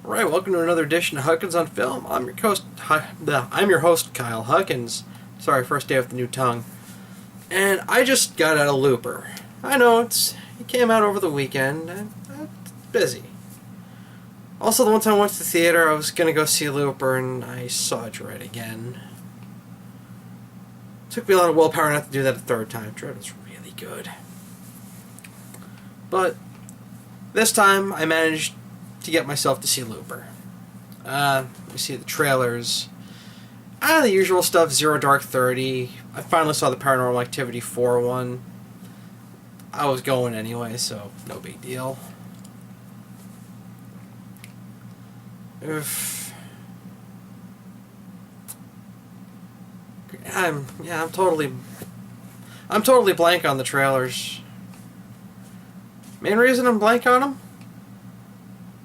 Alright, welcome to another edition of Huckins on Film. I'm your host, Kyle Huckins. Sorry, first day with the new tongue. And I just got out of Looper. I know, it came out over the weekend. It's busy. Also, the one time I went to the theater, I was going to go see Looper, and I saw Dread again. Took me a lot of willpower not to do that a third time. Dread was really good. But this time, I managed to get myself to see Looper. We see the trailers. The usual stuff, Zero Dark 30. I finally saw the Paranormal Activity 4 one. I was going anyway, so no big deal. I'm totally blank on the trailers. Main reason I'm blank on them?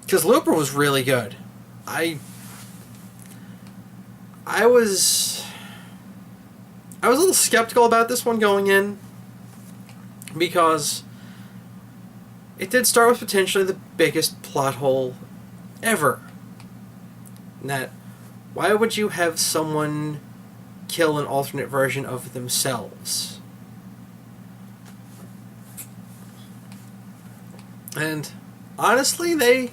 Because Looper was really good. I was a little skeptical about this one going in because it did start with potentially the biggest plot hole ever. And that, why would you have someone kill an alternate version of themselves? And honestly, they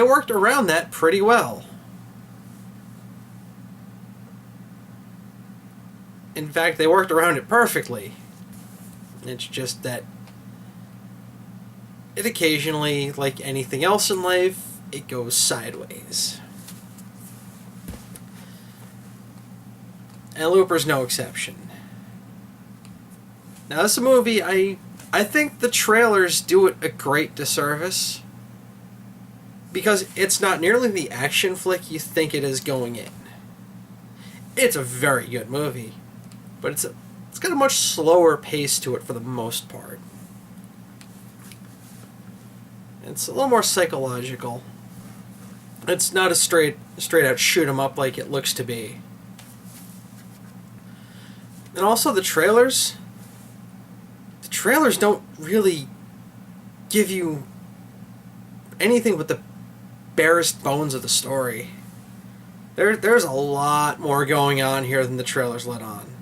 worked around that pretty well. In fact, they worked around it perfectly. It's just that it occasionally, like anything else in life, it goes sideways. And Looper's no exception. Now, this is a movie, I think the trailers do it a great disservice because it's not nearly the action flick you think it is going in. It's a very good movie, but it's got a much slower pace to it for the most part. It's a little more psychological. It's not a straight out shoot 'em up like it looks to be. And also the trailers don't really give you anything but the barest bones of the story. There's a lot more going on here than the trailers let on.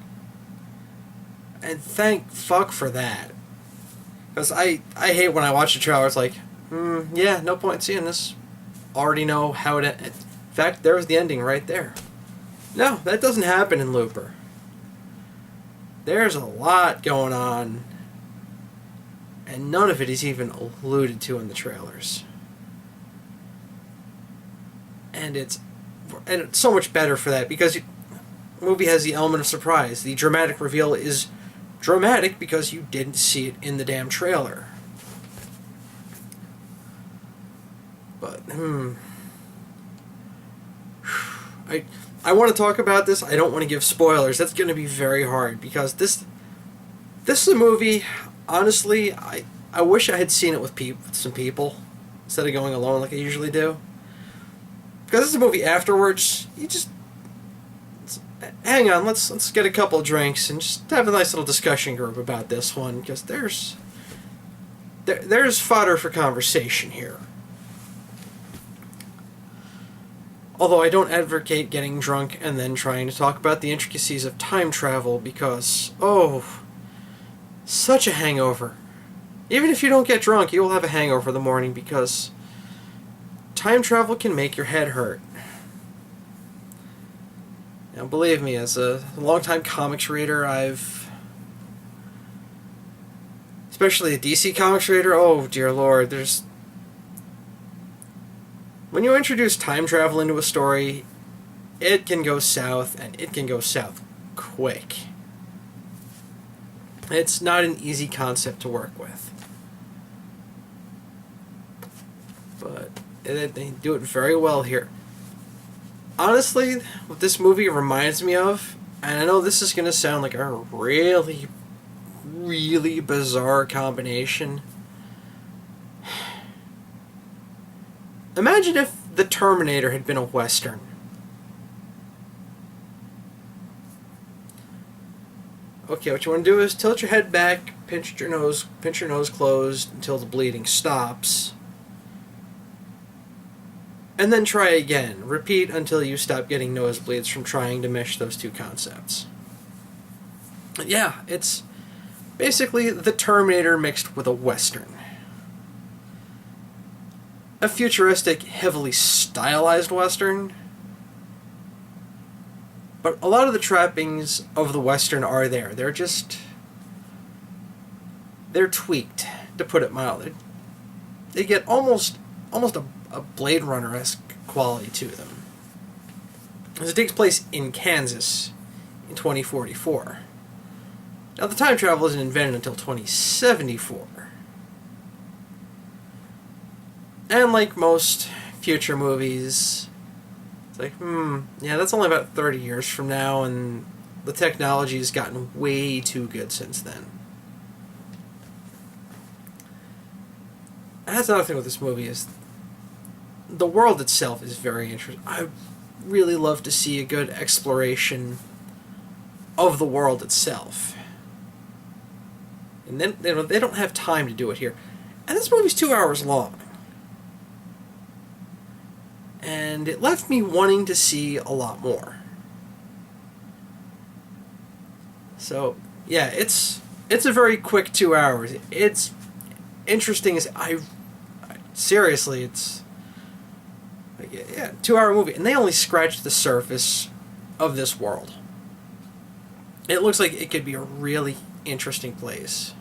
And thank fuck for that. Because I hate when I watch a trailer, it's like, yeah, no point in seeing this. Already know how it ends. In fact, there's the ending right there. No, that doesn't happen in Looper. There's a lot going on, and none of it is even alluded to in the trailers. And it's so much better for that because the movie has the element of surprise. The dramatic reveal is dramatic because you didn't see it in the damn trailer. But I want to talk about this. I don't want to give spoilers. That's going to be very hard because this is a movie. Honestly, I wish I had seen it with some people instead of going alone like I usually do. Because this is a movie afterwards. You just hang on. Let's get a couple of drinks and just have a nice little discussion group about this one because there's fodder for conversation here. Although I don't advocate getting drunk and then trying to talk about the intricacies of time travel because, such a hangover. Even if you don't get drunk, you will have a hangover the morning because time travel can make your head hurt. Now, believe me, as a longtime comics reader, especially a DC comics reader, oh dear lord, when you introduce time travel into a story, it can go south, and it can go south quick. It's not an easy concept to work with. But they do it very well here. Honestly, what this movie reminds me of, and I know this is going to sound like a really, really bizarre combination. Imagine if The Terminator had been a Western. Okay, what you want to do is tilt your head back, pinch your nose closed until the bleeding stops. and then try again. Repeat until you stop getting nosebleeds from trying to mesh those two concepts. Yeah, it's basically the Terminator mixed with a Western. A futuristic, heavily stylized Western. But a lot of the trappings of the Western are there. They're tweaked, to put it mildly. They get almost a Blade Runner-esque quality to them. As it takes place in Kansas in 2044. Now, the time travel isn't invented until 2074. And like most future movies, it's like, yeah, that's only about 30 years from now, and the technology has gotten way too good since then. And that's another thing with this movie is the world itself is very interesting. I really love to see a good exploration of the world itself. And then they don't have time to do it here. And this movie's 2 hours long. And it left me wanting to see a lot more. So, yeah, it's a very quick 2 hours. It's interesting as seriously, it's like, yeah, 2 hour movie, and they only scratched the surface of this world. It looks like it could be a really interesting place.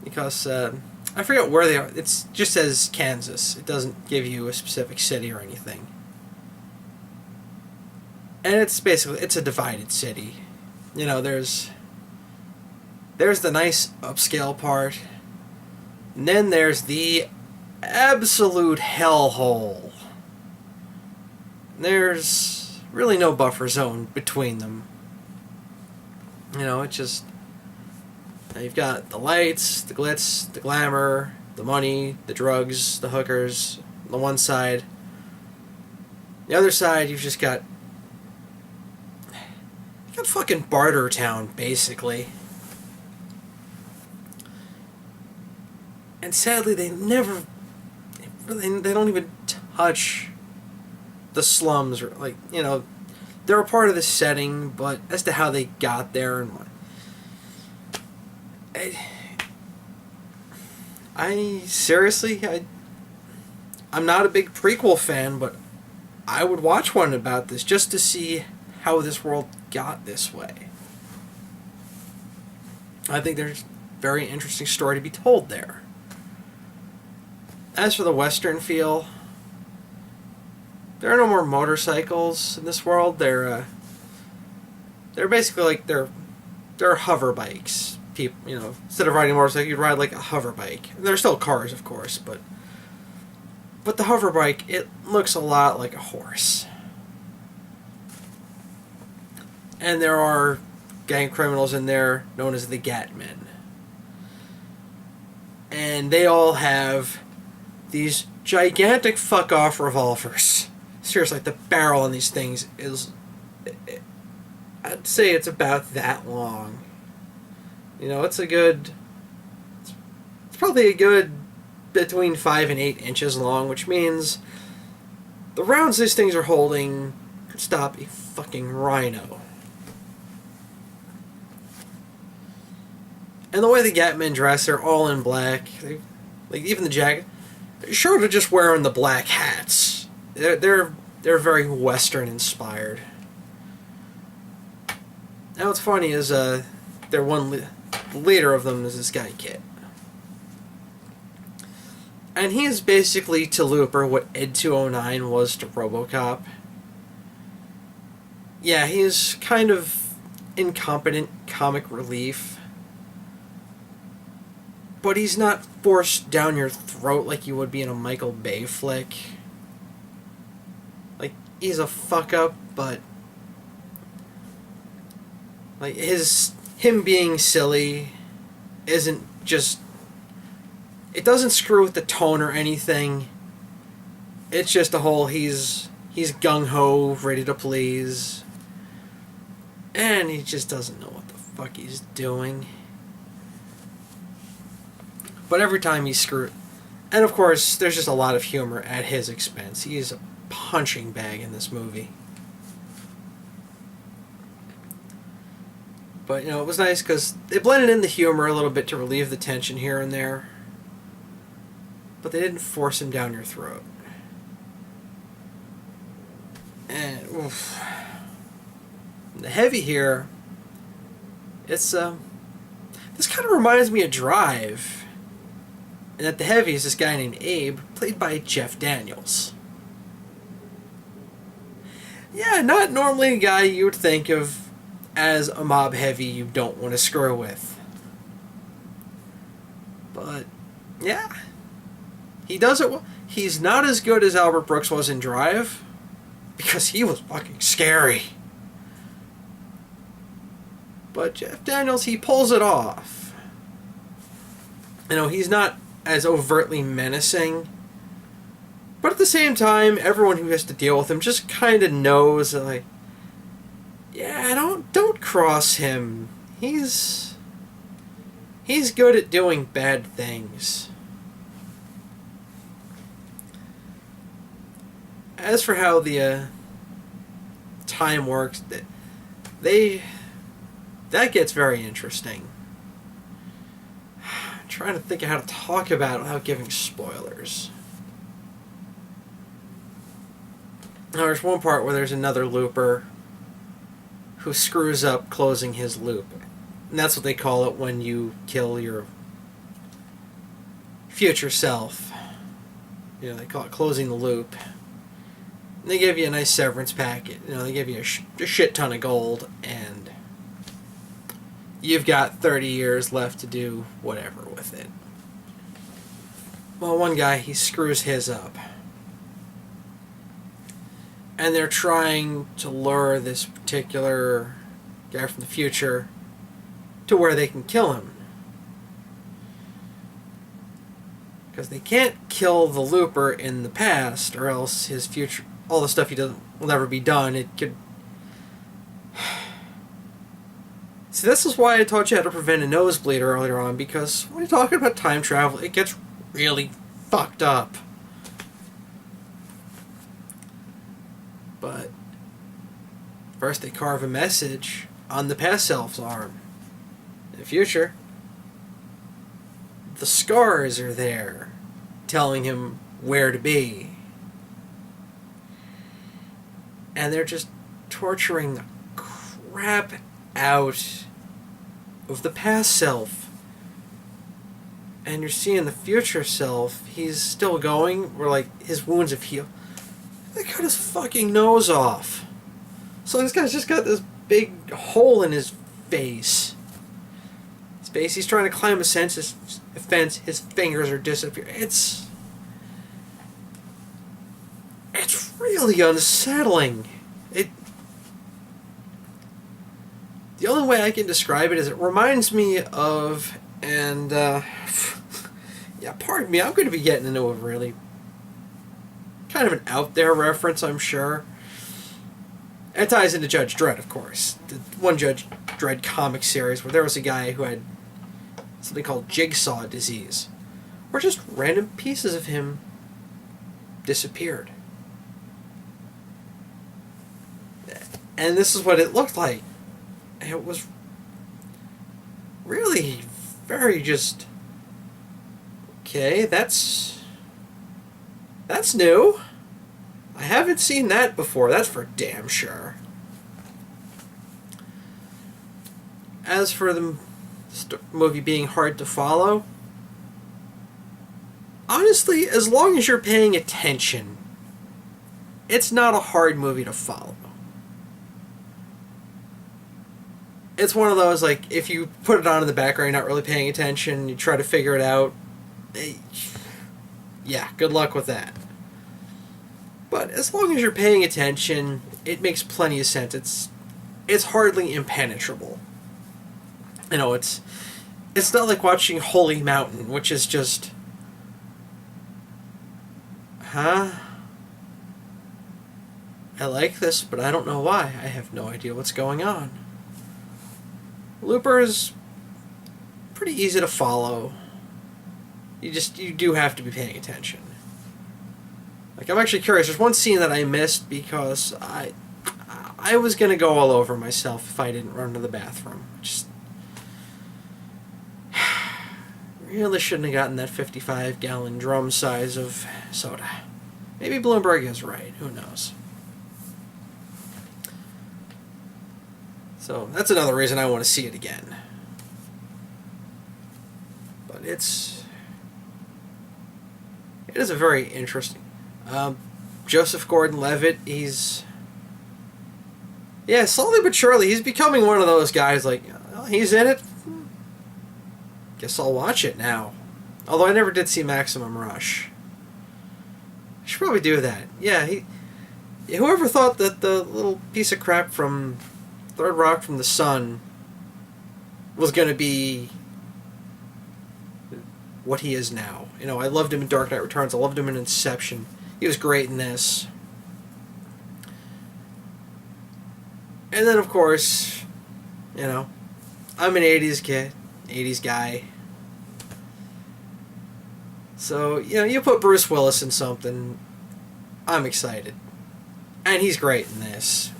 Because I forget where they are. It just says Kansas. It doesn't give you a specific city or anything. And it's a divided city. You know, there's the nice upscale part, and then there's the absolute hellhole. There's really no buffer zone between them. You know, it's just, you've got the lights, the glitz, the glamour, the money, the drugs, the hookers on the one side. The other side, you've just got fucking Barter Town, basically. And sadly, they don't even touch the slums, or, like, you know, they're a part of the setting, but as to how they got there and what, I'm not a big prequel fan, but I would watch one about this just to see how this world got this way. I think there's a very interesting story to be told there. As for the Western feel, there are no more motorcycles in this world. They're basically like they're hover bikes. People, you know, instead of riding a motorcycle, you'd ride like a hover bike. They're still cars, of course, but the hover bike, it looks a lot like a horse. And there are gang criminals in there known as the Gatmen. And they all have these gigantic fuck-off revolvers. Seriously, like, the barrel on these things is, I'd say it's about that long. You know, it's probably a good between 5 and 8 inches long, which means the rounds these things are holding could stop a fucking rhino. And the way the Gatmen dress, they're all in black. Like, even the jacket, they're sure to just wearing the black hats. They're very Western inspired. Now what's funny is the leader of them is this guy Kit. And he's basically to Looper what Ed 209 was to RoboCop. Yeah, he's kind of incompetent comic relief. But he's not forced down your throat like you would be in a Michael Bay flick. Like, he's a fuck-up, but like, him being silly isn't just... It doesn't screw with the tone or anything. It's just a whole, he's gung-ho, ready to please. And he just doesn't know what the fuck he's doing. But every time he And of course, there's just a lot of humor at his expense. He is a punching bag in this movie. But, it was nice because they blended in the humor a little bit to relieve the tension here and there. But they didn't force him down your throat. And, oof. The Heavy here, it's, this kind of reminds me of Drive. And that the Heavy is this guy named Abe, played by Jeff Daniels. Yeah, not normally a guy you would think of as a mob heavy you don't want to screw with. But, yeah. He does it well. He's not as good as Albert Brooks was in Drive, because he was fucking scary. But Jeff Daniels, he pulls it off. He's not as overtly menacing, but at the same time, everyone who has to deal with him just kind of knows, like, yeah, don't cross him. He's good at doing bad things. As for how the time works, that gets very interesting. I'm trying to think of how to talk about it without giving spoilers. Now, there's one part where there's another looper who screws up closing his loop. And that's what they call it when you kill your future self. They call it closing the loop. And they give you a nice severance packet. They give you a shit ton of gold, and you've got 30 years left to do whatever with it. Well, one guy, he screws his up. And they're trying to lure this particular guy from the future to where they can kill him. Because they can't kill the looper in the past, or else his future, all the stuff he does will never be done. It could... See, this is why I taught you how to prevent a nosebleed earlier on, because when you're talking about time travel, it gets really fucked up. But first they carve a message on the past self's arm. In the future, the scars are there, telling him where to be. And they're just torturing the crap out of the past self. And you're seeing the future self, he's still going, where like his wounds have healed. They cut his fucking nose off. So this guy's just got this big hole in his face. He's trying to climb a fence, his fingers are disappearing. It's really unsettling. The only way I can describe it is it reminds me of, and yeah, pardon me, I'm going to be getting into a really kind of an out there reference, I'm sure. It ties into Judge Dredd, of course. The one Judge Dredd comic series where there was a guy who had something called jigsaw disease, where just random pieces of him disappeared. And this is what it looked like. It was really very just... Okay, that's new. I haven't seen that before, that's for damn sure. As for the movie being hard to follow, honestly, as long as you're paying attention, it's not a hard movie to follow. It's one of those, like, if you put it on in the background, you're not really paying attention, you try to figure it out, yeah, good luck with that. But as long as you're paying attention, it makes plenty of sense. It's hardly impenetrable. It's not like watching Holy Mountain, which is just... Huh? I like this, but I don't know why. I have no idea what's going on. Looper is pretty easy to follow. you do have to be paying attention. Like, I'm actually curious. There's one scene that I missed because I was gonna go all over myself if I didn't run to the bathroom. Just really shouldn't have gotten that 55-gallon drum size of soda. Maybe Bloomberg is right. Who knows? So that's another reason I want to see it again. But it is a very interesting. Joseph Gordon-Levitt, slowly but surely, he's becoming one of those guys like, oh, he's in it. Guess I'll watch it now. Although I never did see Maximum Rush. I should probably do that. Yeah, whoever thought that the little piece of crap from Third Rock from the Sun was going to be what he is now. You know, I loved him in Dark Knight Returns. I loved him in Inception. He was great in this. And then, of course, you know, I'm an 80s kid, 80s guy. So, you know, you put Bruce Willis in something, I'm excited. And he's great in this.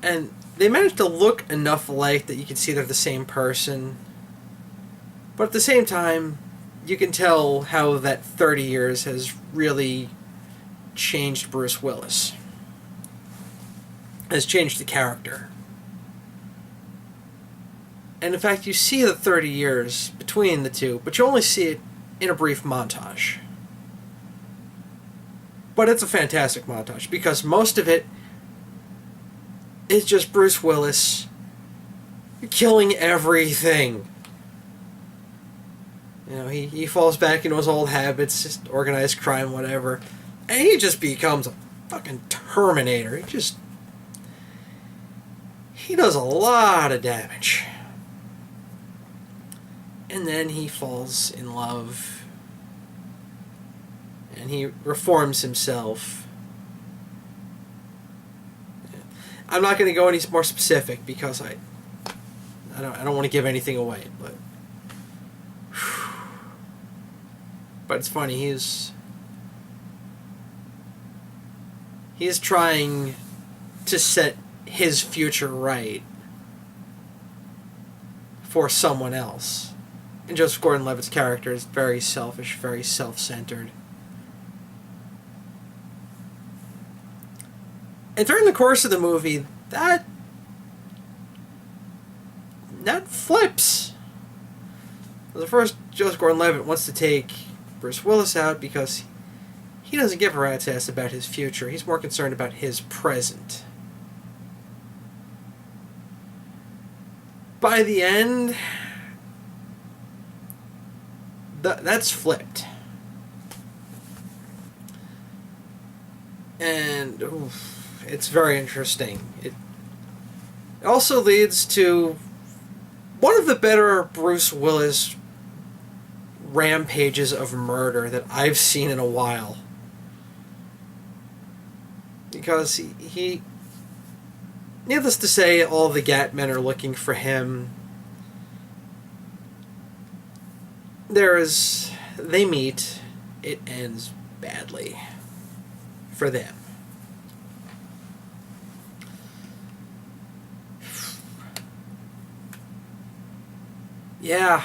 And they managed to look enough alike that you can see they're the same person. But at the same time, you can tell how that 30 years has really changed Bruce Willis. Has changed the character. And in fact, you see the 30 years between the two, but you only see it in a brief montage. But it's a fantastic montage, because most of it is just Bruce Willis killing everything. You know, he falls back into his old habits, just organized crime, whatever. And he just becomes a fucking Terminator. He does a lot of damage. And then he falls in love. And he reforms himself. I'm not going to go any more specific because I don't want to give anything away, but it's funny. He's trying to set his future right for someone else. And Joseph Gordon-Levitt's character is very selfish, very self-centered. And during the course of the movie, that flips. The first, Joseph Gordon-Levitt wants to take Bruce Willis out because he doesn't give a rat's ass about his future. He's more concerned about his present. By the end, that's flipped. And it's very interesting. It also leads to one of the better Bruce Willis rampages of murder that I've seen in a while. Because he needless to say, all the Gat men are looking for him. They meet. It ends badly for them. Yeah.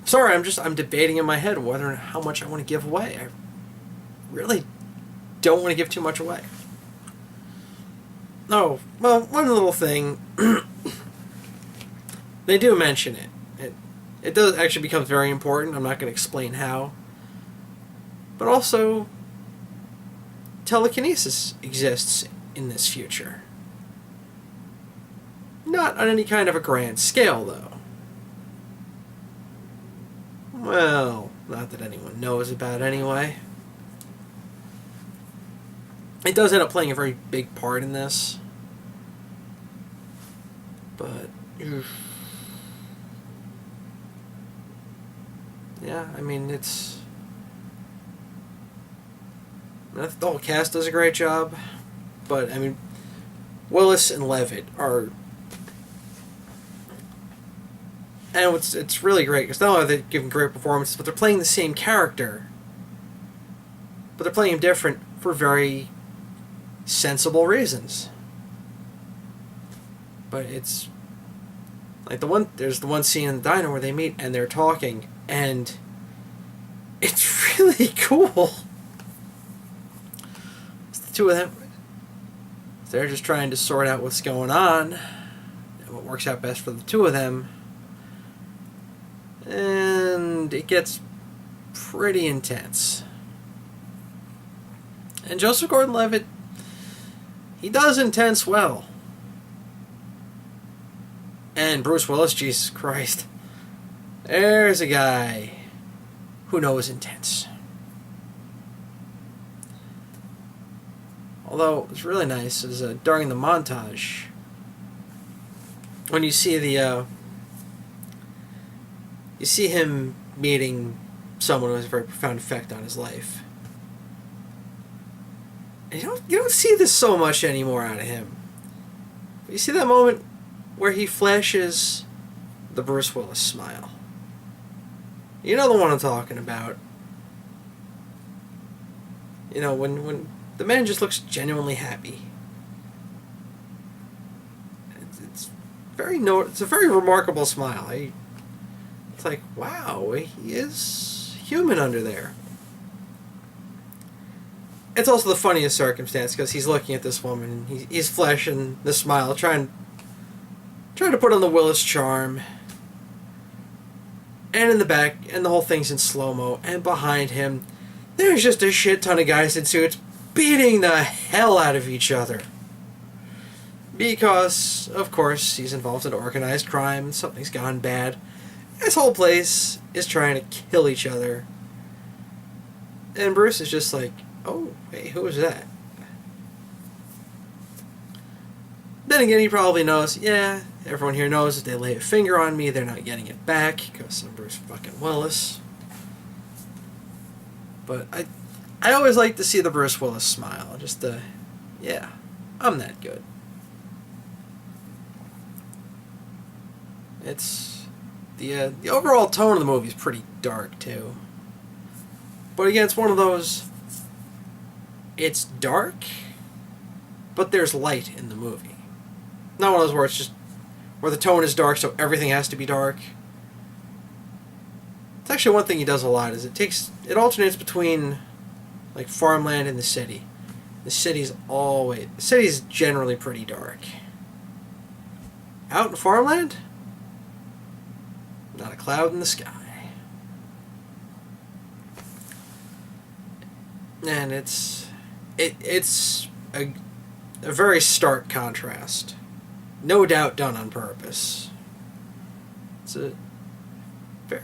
Sorry, I'm debating in my head whether and how much I want to give away. I really don't want to give too much away. Oh, well, one little thing. They do mention it. It does actually become very important. I'm not going to explain how. But also, telekinesis exists in this future. Not on any kind of a grand scale, though. Well, not that anyone knows about anyway. It does end up playing a very big part in this. But, yeah, I mean, the whole cast does a great job. But, I mean, Willis and Levitt are And it's really great, because not only are they giving great performances, but they're playing the same character. But they're playing him different for very sensible reasons. But it's like there's the one scene in the diner where they meet and they're talking, and it's really cool. It's the two of them. They're just trying to sort out what's going on and what works out best for the two of them. And it gets pretty intense. And Joseph Gordon-Levitt, he does intense well. And Bruce Willis, Jesus Christ. There's a guy who knows intense. Although, what's really nice is during the montage, when you see you see him meeting someone who has a very profound effect on his life. And you don't see this so much anymore out of him. But you see that moment where he flashes the Bruce Willis smile. You know the one I'm talking about. You know, when the man just looks genuinely happy. It's a very remarkable smile. It's like, wow, he is human under there. It's also the funniest circumstance, because he's looking at this woman and he's flashing the smile, trying to put on the Willis charm. And in the back, and the whole thing's in slow-mo, and behind him, there's just a shit ton of guys in suits beating the hell out of each other. Because, of course, he's involved in organized crime, and something's gone bad. This whole place is trying to kill each other. And Bruce is just like, oh, hey, who was that? Then again, he probably knows, yeah, everyone here knows if they lay a finger on me, they're not getting it back, because I'm Bruce fucking Willis. But I always like to see the Bruce Willis smile. Just yeah, I'm that good. It's the overall tone of the movie is pretty dark too. But again, it's one of those. It's dark, but there's light in the movie. Not one of those where it's just where the tone is dark, so everything has to be dark. It's actually one thing he does a lot. Is it alternates between like farmland and the city. The city's generally pretty dark. Out in farmland, not a cloud in the sky. And it's a very stark contrast. No doubt done on purpose. It's a fair.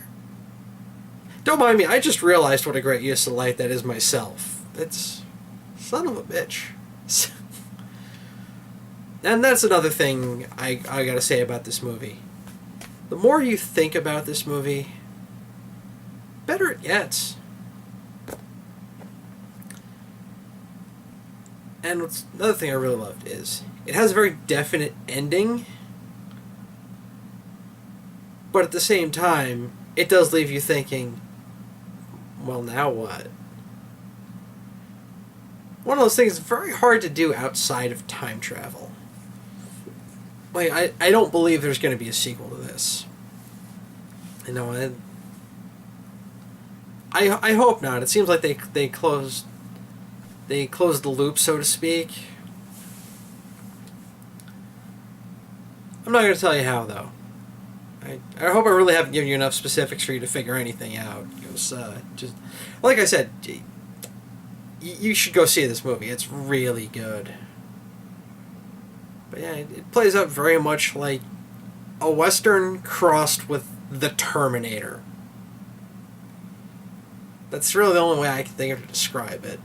Don't mind me, I just realized what a great use of light that is myself. It's son of a bitch. And that's another thing I gotta say about this movie. The more you think about this movie, better it gets. And another thing I really loved is it has a very definite ending, but at the same time, it does leave you thinking, well, now what? One of those things very hard to do outside of time travel. Like, I don't believe there's going to be a sequel to this. You know, I hope not. It seems like they closed the loop, so to speak. I'm not going to tell you how, though. I hope I really haven't given you enough specifics for you to figure anything out. Because, just like I said, you should go see this movie. It's really good. But yeah, it plays out very much like a Western crossed with the Terminator. That's really the only way I can think of to describe it.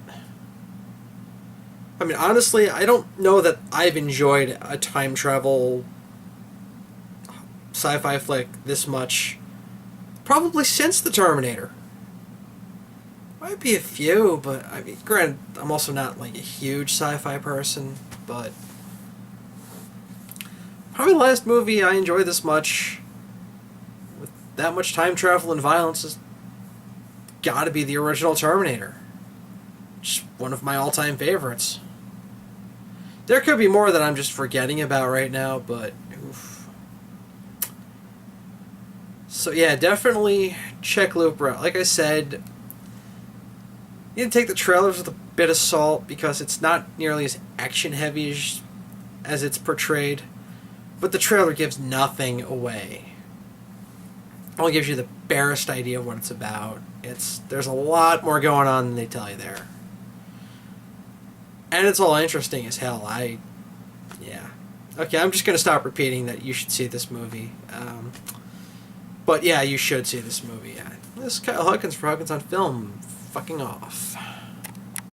I mean, honestly, I don't know that I've enjoyed a time travel sci-fi flick this much probably since the Terminator. Might be a few, but I mean, granted, I'm also not like a huge sci-fi person, but probably the last movie I enjoyed this much that much time travel and violence has got to be the original Terminator. Just one of my all-time favorites. There could be more that I'm just forgetting about right now, but oof. So yeah, definitely check Looper out. Like I said, you can take the trailers with a bit of salt because it's not nearly as action-heavy as it's portrayed, but the trailer gives nothing away. It only gives you the barest idea of what it's about. There's a lot more going on than they tell you there. And it's all interesting as hell. Yeah. Okay, I'm just going to stop repeating that you should see this movie. But yeah, you should see this movie. Yeah. This is Kyle Huckins for Huckins on Film. Fucking off.